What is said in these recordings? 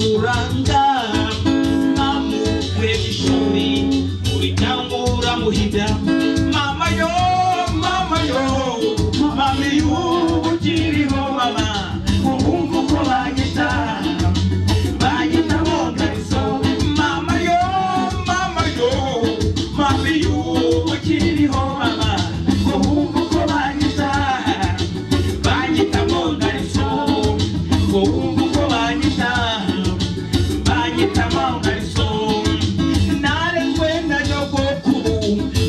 buranga mamukuye ishuri muri nyamura muhida mama yo mami yo ukiriho mama ubumva uko banyita mongariso mama yo mami yo ukiriho mama ubumva uko banyita mongariso ubumva uko banyita mongariso narengwe na nyogokuru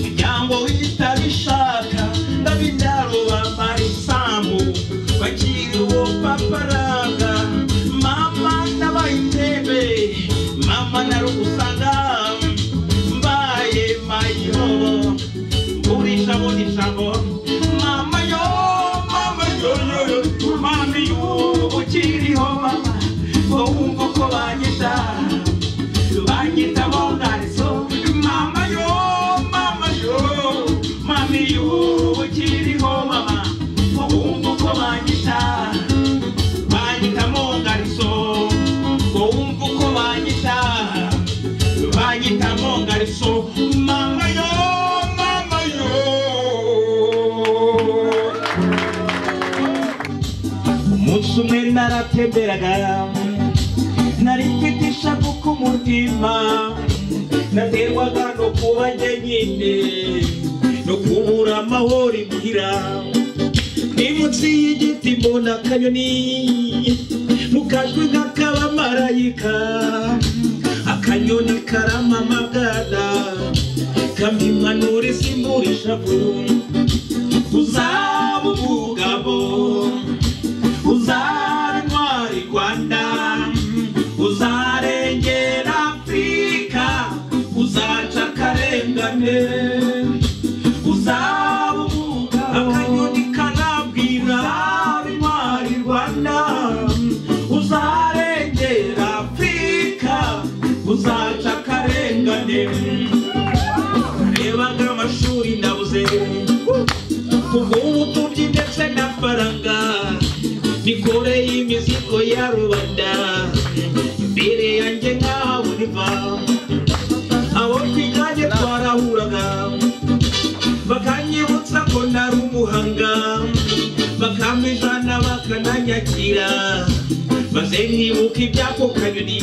inyambo itabishaka ndabinyaro bamarisambu bakiriho paparanga mama nabayitebe mama narugusanga mbaye mayo burisha mama yo mami yo ukiriho mama ubumva uko banyita mongariso mama yo mami yo ukiriho mama ubumva uko banyita mongariso ubumva uko banyita mongariso mama yo umunsi umwe naratemberaga nari mfite ishavu ku mutima naterwaga no kuba njyenyine no kubura amahoro imuhira ni munsi y'igiti mbona akanyoni mu kajwi nk'akabamarayika akanyoni karamamagana kamimpanura isimbura ishavu uzaba umugabo uzaba intwari Rwanda uzarengera Afurika uzaca akarengane uzaba umugabo akanyoni kanabwira uzaba intwari Rwanda uzarengera Afurika uzaca akarengane rebaga amashuri ndabuze kubw'ubutunzi ndetse na faranga nikoreye imizigo ya rubanda imbere yanjye nk'ahaburiva abo twiganye twarahuraga bakanyibutsa ko nari umuhanga bakamijana bakananyakira maze nkibuka ibyako kanyoni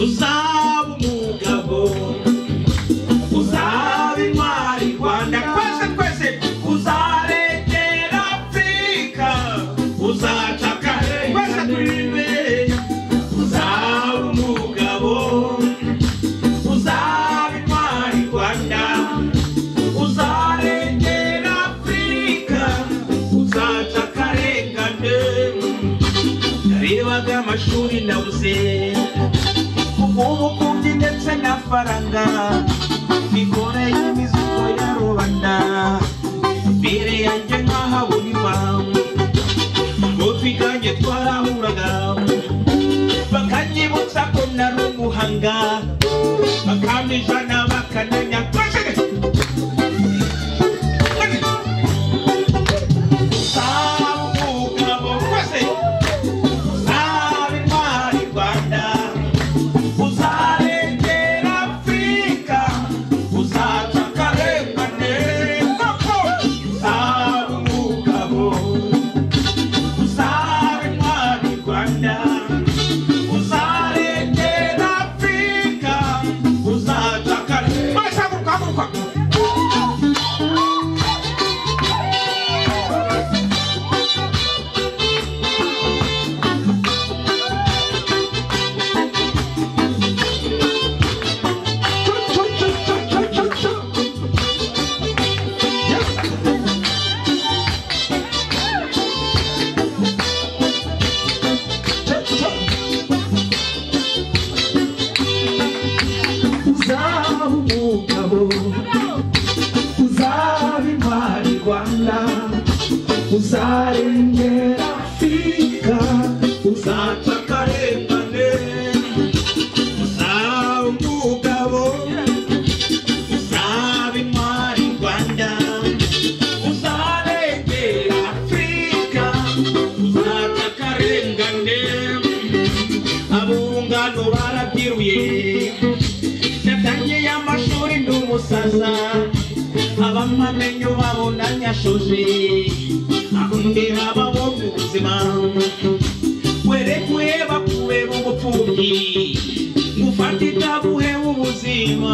uzaba umugabo uzaba intwari Rwanda twese uzarengera Afurika uzaca akarengane uzaba umugabo uzaba intwari Rwanda uzarengera Afurika uzaca akarengane narebaga amashuri nabuze ubukunzi ndetse na faranga nikoreye imizigo ya rubanda imbere yanjye nk'ahaburiva ngo twiganye twarahuraga bakanyibutsa ko nari umuhanga bakamijana bakananya abantu barabyiruye natangiye amashuri ndi umusaza abamamenyo babona nyashoje akundira ababo mu buzima werekuye bakubera umupfubyi gufata itaguhe ubuzima